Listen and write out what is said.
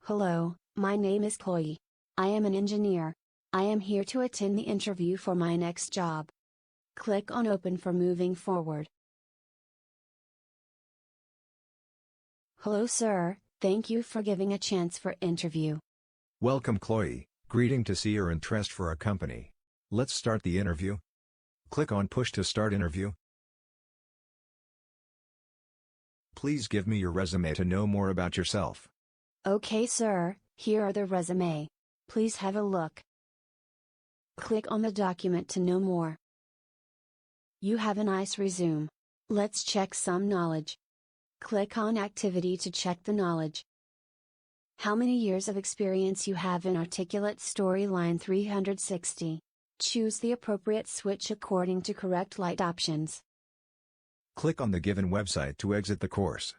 Hello, my name is Chloe. I am an engineer. I am here to attend the interview for my next job. Click on Open for moving forward. Hello sir, thank you for giving a chance for interview. Welcome Chloe, greeting to see your interest for our company. Let's start the interview. Click on Push to start interview. Please give me your resume to know more about yourself. Okay sir, here are the resume. Please have a look. Click on the document to know more. You have a nice resume. Let's check some knowledge. Click on Activity to check the knowledge. How many years of experience you have in Articulate Storyline 360. Choose the appropriate switch according to correct light options. Click on the given website to exit the course.